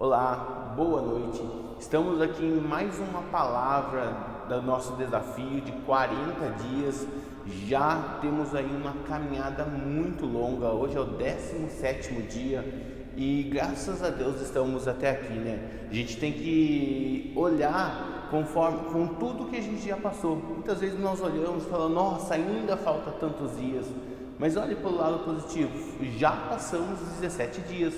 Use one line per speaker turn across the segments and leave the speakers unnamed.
Olá, boa noite. Estamos aqui em mais uma palavra do nosso desafio de 40 dias. Já temos aí uma caminhada muito longa. Hoje é o 17º dia e graças a Deus estamos até aqui, né? A gente tem que olhar com tudo que a gente já passou. Muitas vezes nós olhamos e falamos, nossa, ainda falta tantos dias. Mas olhe pelo lado positivo, já passamos os 17 dias.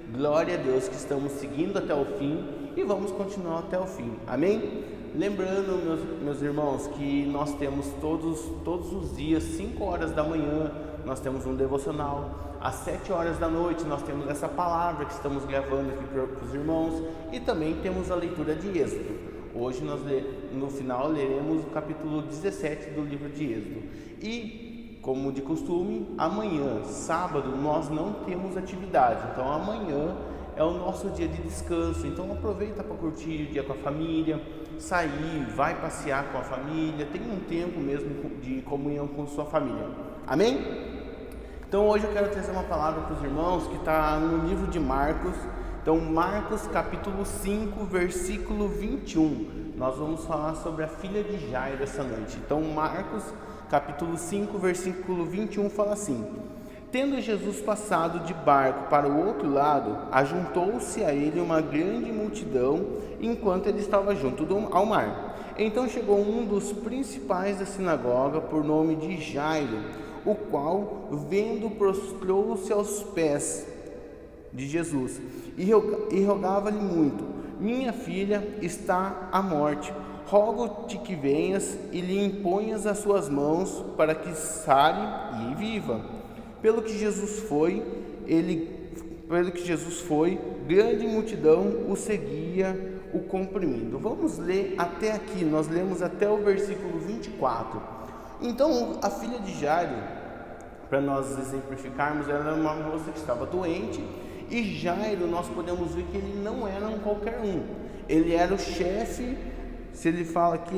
Glória a Deus que estamos seguindo até o fim e vamos continuar até o fim. Amém? Lembrando, meus irmãos, que nós temos todos os dias, 5 horas da manhã, nós temos um devocional. Às 7 horas da noite nós temos essa palavra que estamos gravando aqui para os irmãos. E também temos a leitura de Êxodo. Hoje no final leremos o capítulo 17 do livro de Êxodo. E como de costume, amanhã, sábado, nós não temos atividade. Então amanhã é o nosso dia de descanso. Então aproveita para curtir o dia com a família, sair, vai passear com a família, tem um tempo mesmo de comunhão com sua família. Amém? Então hoje eu quero trazer uma palavra para os irmãos que está no livro de Marcos. Então Marcos capítulo 5, versículo 21. Nós vamos falar sobre a filha de Jairo essa noite. Então Marcos capítulo 5, versículo 21 fala assim: Tendo Jesus passado de barco para o outro lado, ajuntou-se a ele uma grande multidão, enquanto ele estava junto ao mar. Então chegou um dos principais da sinagoga, por nome de Jairo, o qual, vendo, prostrou-se aos pés de Jesus e rogava-lhe muito: Minha filha está à morte. Rogo-te que venhas e lhe imponhas as suas mãos para que sare e viva. Pelo que Jesus foi, grande multidão o seguia, o comprimindo. Vamos ler até aqui, nós lemos até o versículo 24. Então, a filha de Jairo, para nós exemplificarmos, ela era uma moça que estava doente, e Jairo, nós podemos ver que ele não era um qualquer um, ele era o chefe. Se ele fala aqui,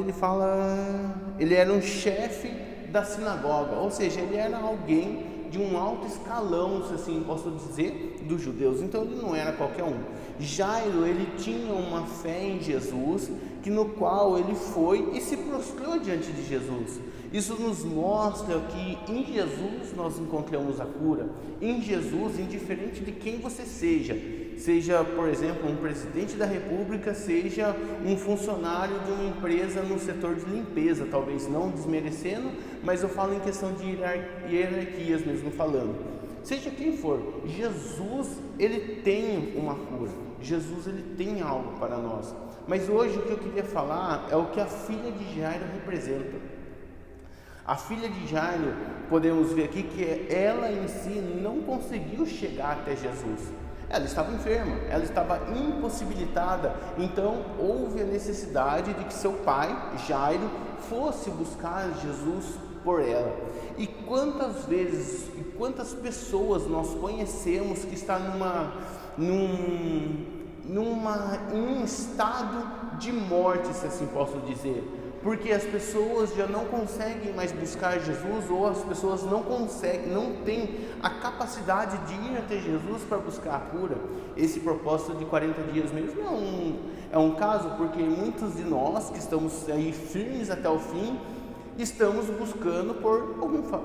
ele era um chefe da sinagoga, ou seja, ele era alguém de um alto escalão, se assim posso dizer, dos judeus. Então ele não era qualquer um. Jairo, ele tinha uma fé em Jesus, no qual ele foi e se prostrou diante de Jesus. Isso nos mostra que em Jesus nós encontramos a cura. Em Jesus, indiferente de quem você seja, por exemplo, um presidente da república, seja um funcionário de uma empresa no setor de limpeza, talvez não desmerecendo, mas eu falo em questão de hierarquias mesmo falando. Seja quem for, Jesus, ele tem uma cura. Jesus, ele tem algo para nós. Mas hoje o que eu queria falar é o que a filha de Jairo representa. A filha de Jairo, podemos ver aqui que ela em si não conseguiu chegar até Jesus. Ela estava enferma, ela estava impossibilitada. Então houve a necessidade de que seu pai, Jairo, fosse buscar Jesus por ela. E quantas vezes e quantas pessoas nós conhecemos que está em um estado de morte, se assim posso dizer, porque as pessoas já não conseguem mais buscar Jesus, ou as pessoas não têm a capacidade de ir até Jesus para buscar a cura. Esse propósito de 40 dias mesmo é um caso, porque muitos de nós que estamos aí firmes até o fim, estamos buscando por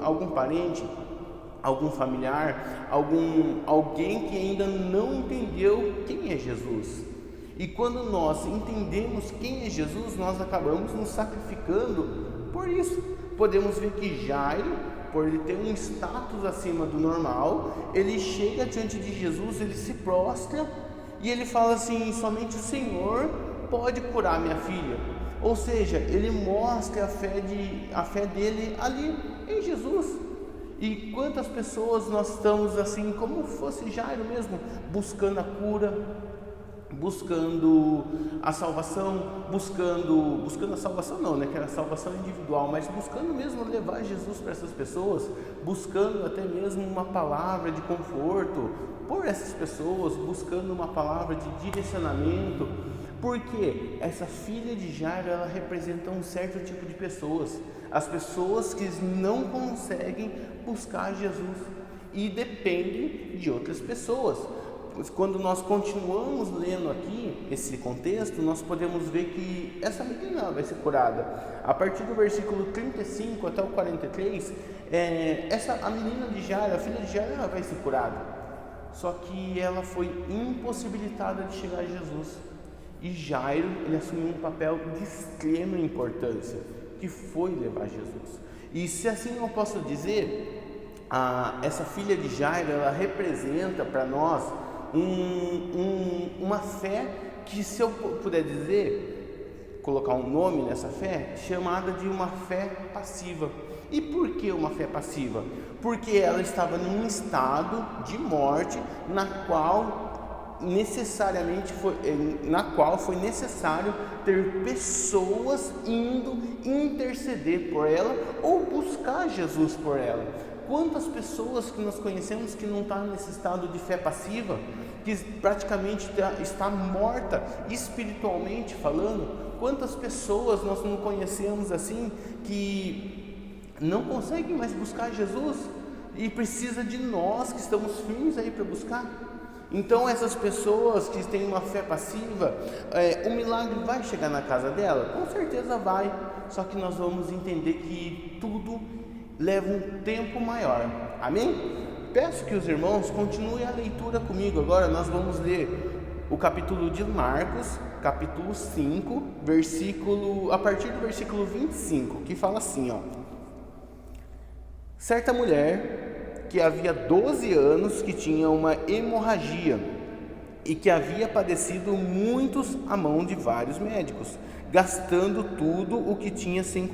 algum parente, algum familiar, alguém que ainda não entendeu quem é Jesus. E quando nós entendemos quem é Jesus, nós acabamos nos sacrificando por isso. Podemos ver que Jairo, por ele ter um status acima do normal, ele chega diante de Jesus, ele se prostra e ele fala assim: somente o Senhor pode curar minha filha. Ou seja, ele mostra a fé dele ali em Jesus. E quantas pessoas nós estamos assim, como fosse Jairo mesmo, buscando a cura, buscando a salvação, buscando a salvação não, né, que era a salvação individual, mas buscando mesmo levar Jesus para essas pessoas, buscando até mesmo uma palavra de conforto por essas pessoas, buscando uma palavra de direcionamento, porque essa filha de Jairo, ela representa um certo tipo de pessoas, as pessoas que não conseguem buscar Jesus e dependem de outras pessoas. quando nós continuamos lendo aqui esse contexto, nós podemos ver que essa menina vai ser curada. A partir do versículo 35 até o 43, a menina de Jairo, a filha de Jairo, ela vai ser curada. Só que ela foi impossibilitada de chegar a Jesus. E Jairo, ele assumiu um papel de extrema importância, que foi levar Jesus. E se assim eu posso dizer, essa filha de Jairo, ela representa para nós uma fé que, se eu puder dizer, colocar um nome nessa fé, chamada de uma fé passiva. E por que uma fé passiva? Porque ela estava num estado de morte na qual foi necessário ter pessoas indo interceder por ela ou buscar Jesus por ela. Quantas pessoas que nós conhecemos que não estão nesse estado de fé passiva, que praticamente está morta espiritualmente falando? Quantas pessoas nós não conhecemos assim que não conseguem mais buscar Jesus e precisa de nós que estamos firmes aí para buscar? Então essas pessoas que têm uma fé passiva, o milagre vai chegar na casa dela? Com certeza vai, só que nós vamos entender que tudo leva um tempo maior. Amém? Peço que os irmãos continuem a leitura comigo. Agora nós vamos ler o capítulo de Marcos, capítulo 5, a partir do versículo 25, que fala assim, certa mulher que havia 12 anos que tinha uma hemorragia e que havia padecido muitos à mão de vários médicos, gastando tudo o que tinha sem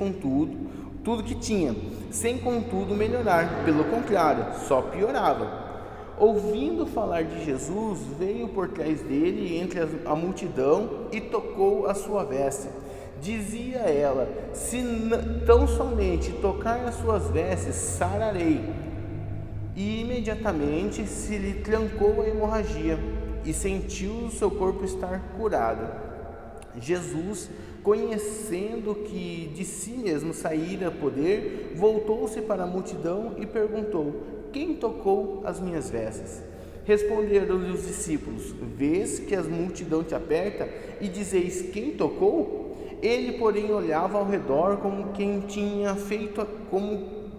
contudo melhorar, pelo contrário, só piorava. Ouvindo falar de Jesus, veio por trás dele entre a multidão e tocou a sua veste. Dizia ela: se tão somente tocar as suas vestes, sararei. E imediatamente se lhe trancou a hemorragia e sentiu o seu corpo estar curado. Jesus, conhecendo que de si mesmo saíra poder, voltou-se para a multidão e perguntou: quem tocou as minhas vestes? Responderam-lhe os discípulos: vês que a multidão te aperta e dizeis: quem tocou? Ele, porém, olhava ao redor como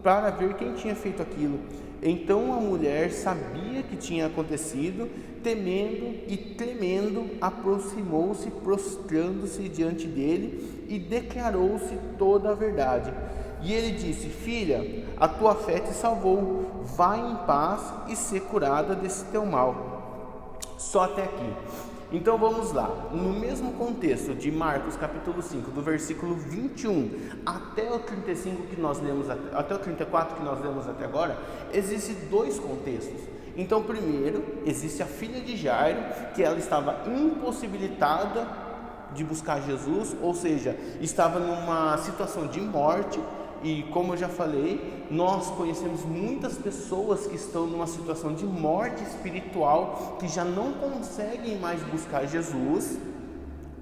para ver quem tinha feito aquilo. Então a mulher sabia que tinha acontecido, temendo e tremendo, aproximou-se, prostrando-se diante dele e declarou-se toda a verdade. E ele disse: filha, a tua fé te salvou, vai em paz e ser curada desse teu mal. Só até aqui. Então vamos lá, no mesmo contexto de Marcos capítulo 5, do versículo 21 até o 35 que nós lemos, até o 34 que nós lemos até agora, existem dois contextos. Então primeiro, existe a filha de Jairo, que ela estava impossibilitada de buscar Jesus, ou seja, estava numa situação de morte. E como eu já falei, nós conhecemos muitas pessoas que estão numa situação de morte espiritual, que já não conseguem mais buscar Jesus,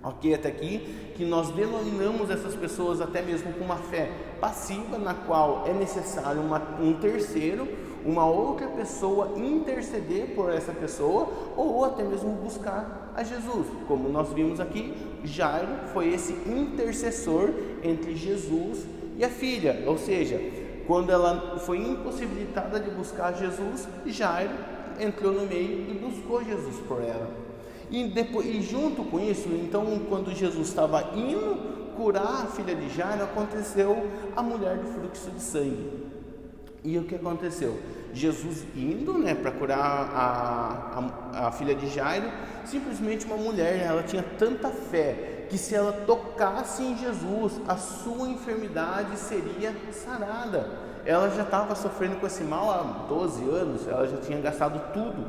ok? Até aqui, que nós denominamos essas pessoas até mesmo com uma fé passiva, na qual é necessário um terceiro, uma outra pessoa interceder por essa pessoa, ou até mesmo buscar a Jesus. Como nós vimos aqui, Jairo foi esse intercessor entre Jesus e a filha, ou seja, quando ela foi impossibilitada de buscar Jesus, Jairo entrou no meio e buscou Jesus por ela. E junto com isso, então, quando Jesus estava indo curar a filha de Jairo, aconteceu a mulher do fluxo de sangue. E o que aconteceu? Jesus indo, para curar a filha de Jairo, simplesmente uma mulher, ela tinha tanta fé que se ela tocasse em Jesus, a sua enfermidade seria sarada. Ela já estava sofrendo com esse mal há 12 anos, ela já tinha gastado tudo,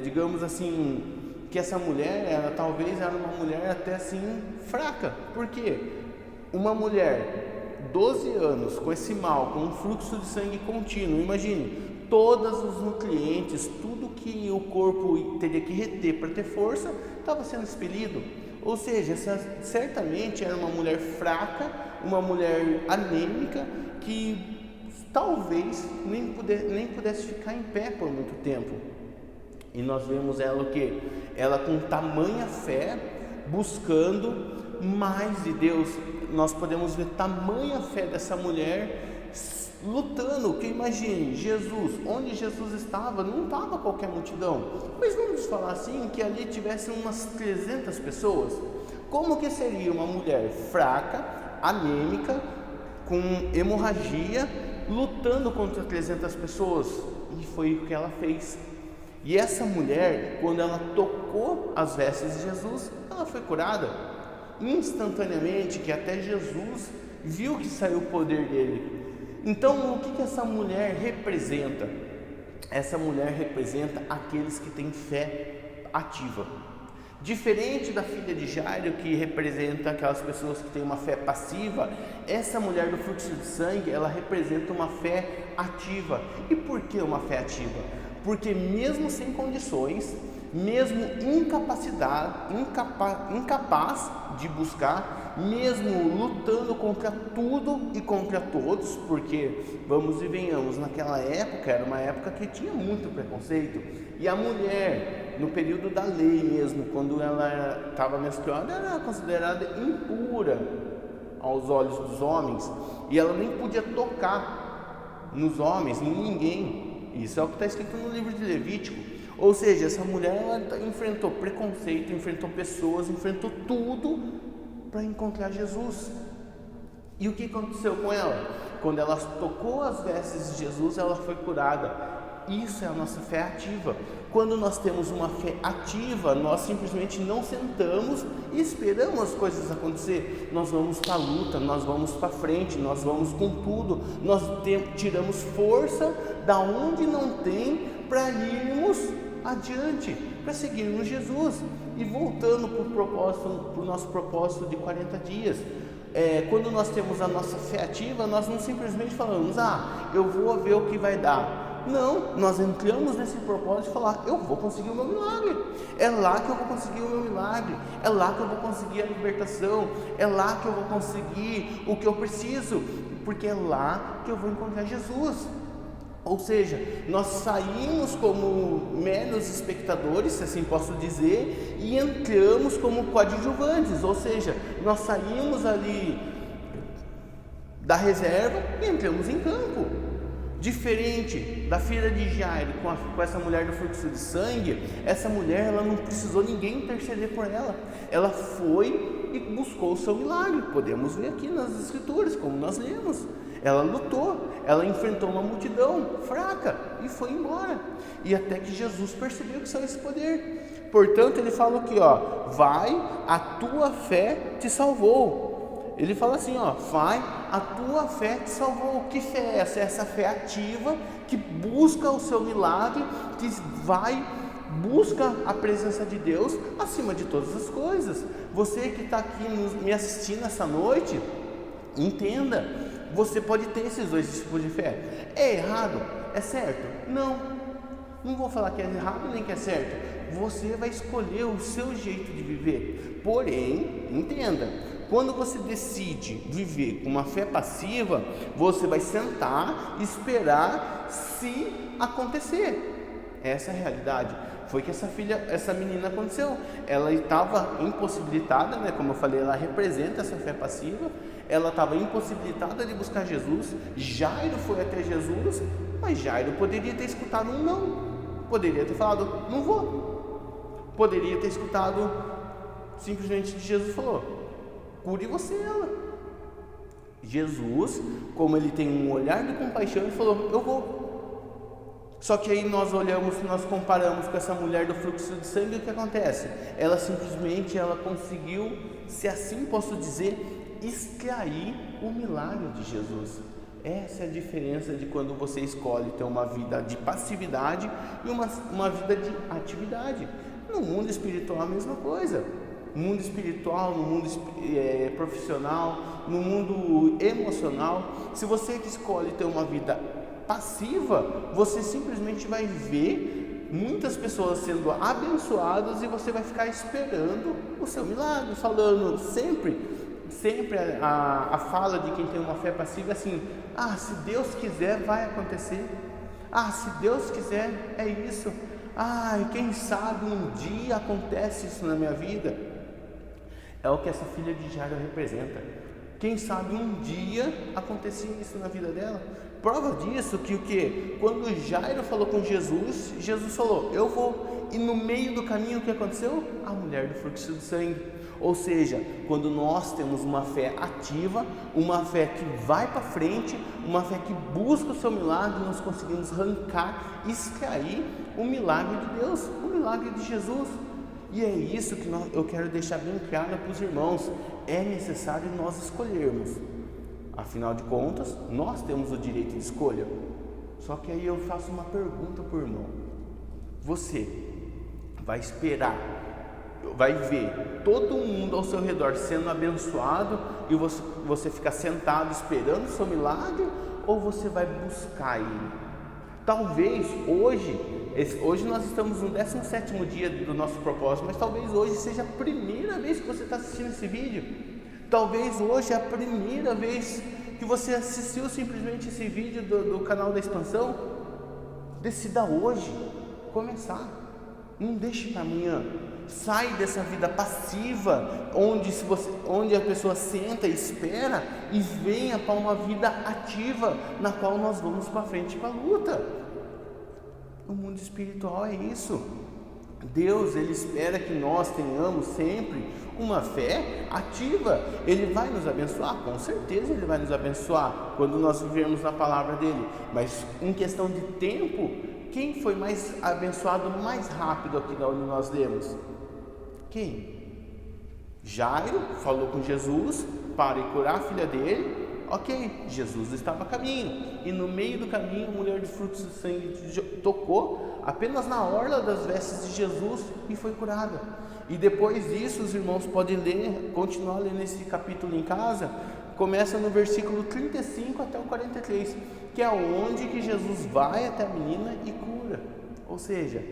digamos assim, que essa mulher, ela talvez era uma mulher até assim fraca. Por quê? Uma mulher 12 anos com esse mal, com um fluxo de sangue contínuo, imagine, todos os nutrientes, tudo que o corpo teria que reter para ter força, estava sendo expelido. Ou seja, certamente era uma mulher fraca, uma mulher anêmica, que talvez nem pudesse ficar em pé por muito tempo. E nós vemos ela o quê? Ela com tamanha fé, buscando mais de Deus. Nós podemos ver tamanha fé dessa mulher lutando. Que imagine, Jesus, onde Jesus estava, não estava qualquer multidão, mas vamos falar assim, que ali tivessem umas 300 pessoas. Como que seria uma mulher fraca, anêmica, com hemorragia, lutando contra 300 pessoas? E foi o que ela fez. E essa mulher, quando ela tocou as vestes de Jesus, ela foi curada instantaneamente, que até Jesus viu que saiu o poder dele. Então, o que essa mulher representa? Essa mulher representa aqueles que têm fé ativa. Diferente da filha de Jairo, que representa aquelas pessoas que têm uma fé passiva, essa mulher do fluxo de sangue, ela representa uma fé ativa. E por que uma fé ativa? Porque mesmo sem condições, mesmo incapaz de buscar, mesmo lutando contra tudo e contra todos, porque vamos e venhamos, naquela época era uma época que tinha muito preconceito, e a mulher, no período da lei mesmo, quando ela estava menstruada, ela era considerada impura aos olhos dos homens, e ela nem podia tocar nos homens, em ninguém. Isso é o que está escrito no livro de Levítico. Ou seja, essa mulher ela enfrentou preconceito, enfrentou pessoas, enfrentou tudo para encontrar Jesus. E o que aconteceu com ela? Quando ela tocou as vestes de Jesus, ela foi curada. Isso é a nossa fé ativa. Quando nós temos uma fé ativa, nós simplesmente não sentamos e esperamos as coisas acontecer. Nós vamos para a luta, nós vamos para frente, nós vamos com tudo. Nós tiramos força da onde não tem para irmos adiante, para seguirmos Jesus. E voltando para o nosso propósito de 40 dias. Quando nós temos a nossa fé ativa, nós não simplesmente falamos, eu vou ver o que vai dar. Não, nós entramos nesse propósito de falar, eu vou conseguir o meu milagre, é lá que eu vou conseguir o meu milagre, é lá que eu vou conseguir a libertação, é lá que eu vou conseguir o que eu preciso, porque é lá que eu vou encontrar Jesus. Ou seja, nós saímos como meros espectadores, se assim posso dizer, e entramos como coadjuvantes, ou seja, nós saímos ali da reserva e entramos em campo. Diferente da filha de Jairo com essa mulher do fluxo de sangue, essa mulher ela não precisou ninguém interceder por ela, ela foi e buscou o seu milagre. Podemos ver aqui nas escrituras, como nós lemos, ela lutou, ela enfrentou uma multidão fraca e foi embora, e até que Jesus percebeu que saiu esse poder. Portanto, ele fala aqui, vai, a tua fé te salvou. Ele fala assim, vai, a tua fé te salvou. Que fé é essa? É essa fé ativa, que busca o seu milagre, que busca a presença de Deus acima de todas as coisas. Você que está aqui me assistindo essa noite, entenda, você pode ter esses dois tipos de fé. É errado? É certo? Não vou falar que é errado nem que é certo. Você vai escolher o seu jeito de viver. Porém, entenda, quando você decide viver com uma fé passiva, você vai sentar e esperar se acontecer. Essa é a realidade. Foi que essa menina aconteceu. Ela estava impossibilitada, como eu falei, ela representa essa fé passiva. Ela estava impossibilitada de buscar Jesus. Jairo foi até Jesus, mas Jairo poderia ter escutado um não. Poderia ter falado, não vou. Poderia ter escutado simplesmente de Jesus falou, cure você ela. Jesus, como ele tem um olhar de compaixão, ele falou, eu vou. Só que aí nós comparamos com essa mulher do fluxo de sangue, o que acontece? Ela simplesmente, ela conseguiu, se assim posso dizer, extrair o milagre de Jesus. Essa é a diferença de quando você escolhe ter uma vida de passividade e uma vida de atividade. No mundo espiritual a mesma coisa. No mundo espiritual, no mundo profissional, no mundo emocional, se você escolhe ter uma vida passiva, você simplesmente vai ver muitas pessoas sendo abençoadas e você vai ficar esperando o seu milagre, falando sempre a fala de quem tem uma fé passiva é assim, se Deus quiser vai acontecer, se Deus quiser é isso, Quem sabe um dia acontece isso na minha vida. É o que essa filha de Jairo representa. Quem sabe um dia acontecia isso na vida dela. Prova disso que o que? Quando Jairo falou com Jesus, Jesus falou, eu vou. E no meio do caminho o que aconteceu? A mulher do fluxo de sangue. Ou seja, quando nós temos uma fé ativa, uma fé que vai para frente, uma fé que busca o seu milagre, nós conseguimos arrancar, extrair o milagre de Deus, o milagre de Jesus. E é isso que eu quero deixar bem claro para os irmãos. É necessário nós escolhermos. Afinal de contas, nós temos o direito de escolha. Só que aí eu faço uma pergunta para o irmão. Você vai esperar, vai ver todo mundo ao seu redor sendo abençoado e você ficar sentado esperando o seu milagre, ou você vai buscar ele? Talvez hoje nós estamos no 17º dia do nosso propósito, mas talvez hoje seja a primeira vez que você está assistindo esse vídeo. Talvez hoje é a primeira vez que você assistiu simplesmente esse vídeo do canal da Expansão. Decida hoje começar. Não deixe para amanhã. Sai dessa vida passiva, onde a pessoa senta e espera, e venha para uma vida ativa, na qual nós vamos para frente para a luta. O mundo espiritual é isso. Deus, Ele espera que nós tenhamos sempre uma fé ativa. Ele vai nos abençoar, com certeza Ele vai nos abençoar quando nós vivermos na palavra dEle. Mas em questão de tempo, quem foi mais abençoado mais rápido aqui onde nós lemos? Quem? Jairo falou com Jesus para ir curar a filha dele. Ok, Jesus estava a caminho, e no meio do caminho a mulher de fluxo de sangue tocou apenas na orla das vestes de Jesus e foi curada. E depois disso, os irmãos podem continuar lendo esse capítulo em casa. Começa no versículo 35 até o 43, que é onde que Jesus vai até a menina e cura. Ou seja,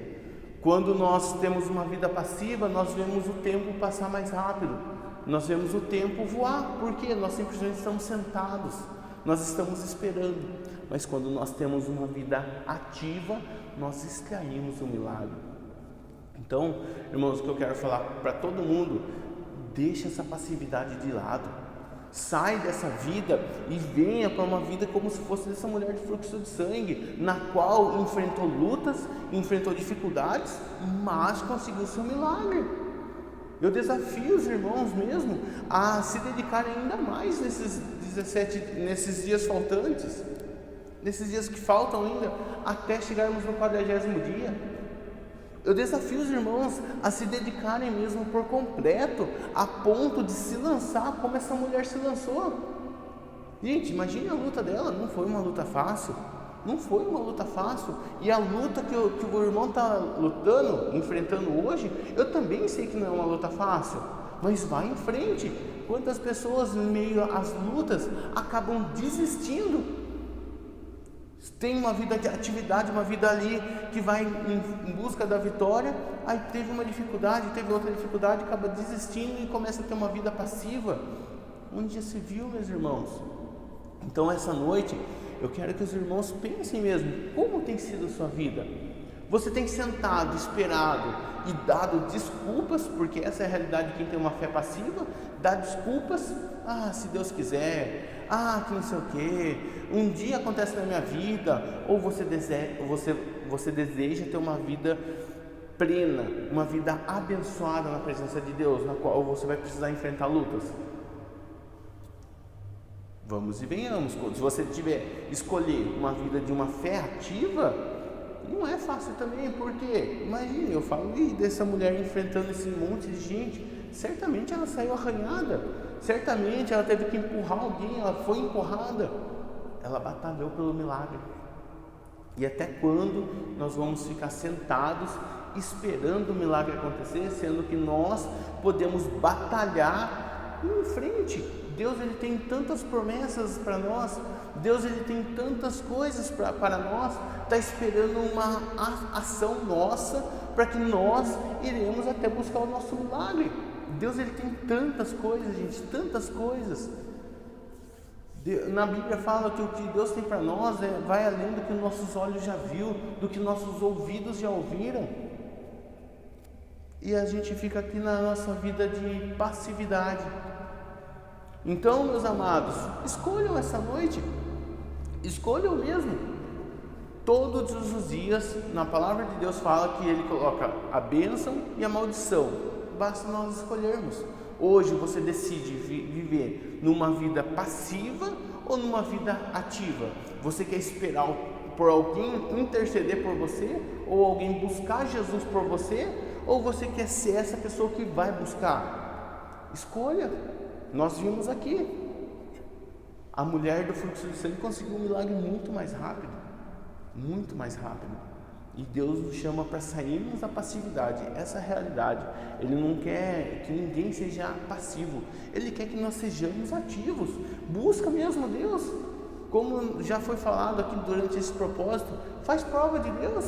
quando nós temos uma vida passiva, nós vemos o tempo passar mais rápido. Nós vemos o tempo voar, porque nós simplesmente estamos sentados, nós estamos esperando. Mas quando nós temos uma vida ativa, nós extraímos o milagre. Então, irmãos, o que eu quero falar para todo mundo, deixa essa passividade de lado. Sai dessa vida e venha para uma vida como se fosse dessa mulher de fluxo de sangue, na qual enfrentou lutas, enfrentou dificuldades, mas conseguiu o seu milagre. Eu desafio os irmãos mesmo a se dedicarem ainda mais nesses dias faltantes, nesses dias que faltam ainda, até chegarmos no 40º dia. Eu desafio os irmãos a se dedicarem mesmo por completo, a ponto de se lançar como essa mulher se lançou. Gente, imagine a luta dela, não foi uma luta fácil. Não foi uma luta fácil. E a luta que o irmão está lutando, enfrentando hoje, eu também sei que não é uma luta fácil. Mas vai em frente. Quantas pessoas, em meio às lutas, acabam desistindo? Tem uma vida de atividade, uma vida ali que vai em busca da vitória. Aí teve uma dificuldade, teve outra dificuldade, acaba desistindo e começa a ter uma vida passiva. Onde já se viu, meus irmãos? Então essa noite eu quero que os irmãos pensem mesmo, como tem sido a sua vida? Você tem sentado, esperado e dado desculpas, porque essa é a realidade de quem tem uma fé passiva, dá desculpas, se Deus quiser, que não sei o que, um dia acontece na minha vida, ou você deseja ter uma vida plena, uma vida abençoada na presença de Deus, na qual você vai precisar enfrentar lutas. Vamos e venhamos. Se você tiver escolher uma vida de uma fé ativa, não é fácil também, porque imagine, eu falei dessa mulher enfrentando esse monte de gente, certamente ela saiu arranhada, certamente ela teve que empurrar alguém, ela foi empurrada, ela batalhou pelo milagre. E até quando nós vamos ficar sentados esperando o milagre acontecer, sendo que nós podemos batalhar em frente? Deus, Ele tem tantas promessas para nós, Deus, Ele tem tantas coisas para nós, está esperando uma ação nossa, para que nós iremos até buscar o nosso milagre. Deus, Ele tem tantas coisas, gente, tantas coisas. Na Bíblia fala que o que Deus tem para nós vai além do que nossos olhos já viu, do que nossos ouvidos já ouviram. E a gente fica aqui na nossa vida de passividade. Então, meus amados, escolham essa noite, escolham mesmo. Todos os dias, na palavra de Deus fala que Ele coloca a bênção e a maldição. Basta nós escolhermos. Hoje você decide viver numa vida passiva ou numa vida ativa? Você quer esperar por alguém interceder por você, ou alguém buscar Jesus por você, ou você quer ser essa pessoa que vai buscar? Escolha. Nós vimos aqui, a mulher do fluxo de sangue conseguiu um milagre muito mais rápido, e Deus nos chama para sairmos da passividade. Essa é a realidade. Ele não quer que ninguém seja passivo, Ele quer que nós sejamos ativos. Busca mesmo Deus, como já foi falado aqui durante esse propósito. Faz prova de Deus,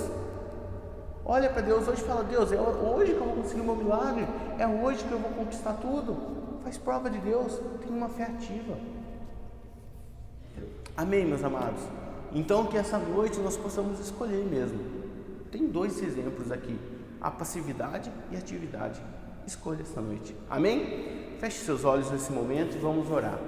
olha para Deus hoje e fala: Deus, é hoje que eu vou conseguir o meu milagre, é hoje que eu vou conquistar tudo. Faz prova de Deus, tem uma fé ativa. Amém, meus amados? Então que essa noite nós possamos escolher mesmo. Tem dois exemplos aqui, a passividade e a atividade. Escolha essa noite. Amém? Feche seus olhos nesse momento e vamos orar.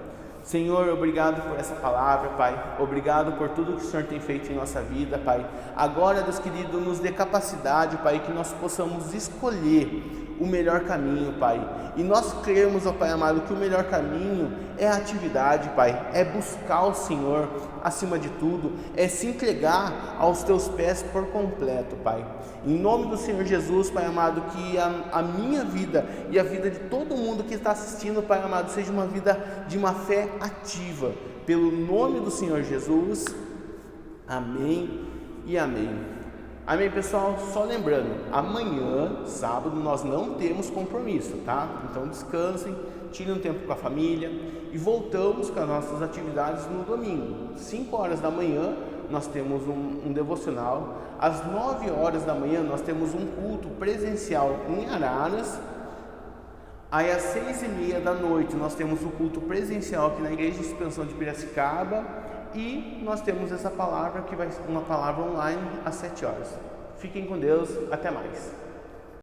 Senhor, obrigado por essa palavra, Pai. Obrigado por tudo que o Senhor tem feito em nossa vida, Pai. Agora, Deus querido, nos dê capacidade, Pai, que nós possamos escolher o melhor caminho, Pai. E nós cremos, ó Pai amado, que o melhor caminho é a atividade, Pai. É buscar o Senhor acima de tudo, é se entregar aos Teus pés por completo, Pai. Em nome do Senhor Jesus, Pai amado, que a minha vida e a vida de todo mundo que está assistindo, Pai amado, seja uma vida de uma fé ativa. Pelo nome do Senhor Jesus. Amém e amém. Amém, pessoal? Só lembrando, amanhã, sábado, nós não temos compromisso, tá? Então descansem, tirem um tempo com a família e voltamos com as nossas atividades no domingo. 5 horas da manhã nós temos um devocional, às 9 horas da manhã nós temos um culto presencial em Araras, aí às 6:30 da noite nós temos o culto presencial aqui na Igreja de Expansão de Piracicaba, e nós temos essa palavra que vai ser uma palavra online às 7 horas. Fiquem com Deus, até mais.